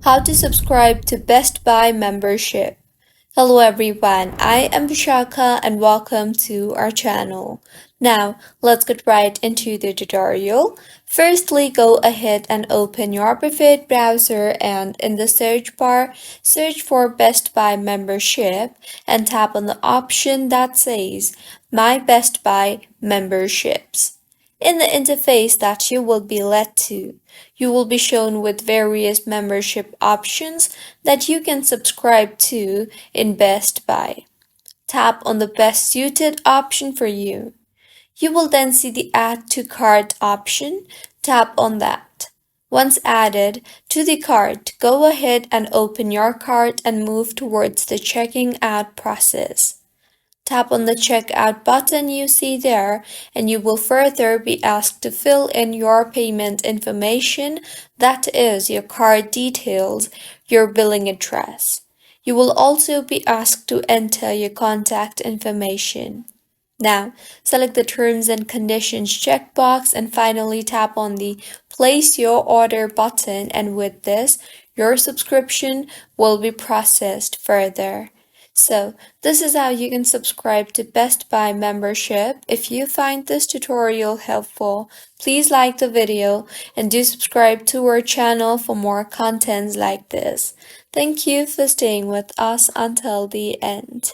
How to subscribe to Best Buy membership. Hello everyone, I am Vishaka and welcome to our channel. Now, let's get right into the tutorial. Firstly, go ahead and open your preferred browser and in the search bar, search for Best Buy membership and tap on the option that says My Best Buy memberships. In the interface that you will be led to, you will be shown with various membership options that you can subscribe to in Best Buy. Tap on the best suited option for you. You will then see the Add to Cart option. Tap on that. Once added to the cart, go ahead and open your cart and move towards the checking out process. Tap on the checkout button you see there and you will further be asked to fill in your payment information, that is your card details, your billing address. You will also be asked to enter your contact information. Now, select the Terms and Conditions checkbox and finally tap on the Place Your Order button, and with this, your subscription will be processed further. So, this is how you can subscribe to Best Buy membership. If you find this tutorial helpful, please like the video and do subscribe to our channel for more contents like this. Thank you for staying with us until the end.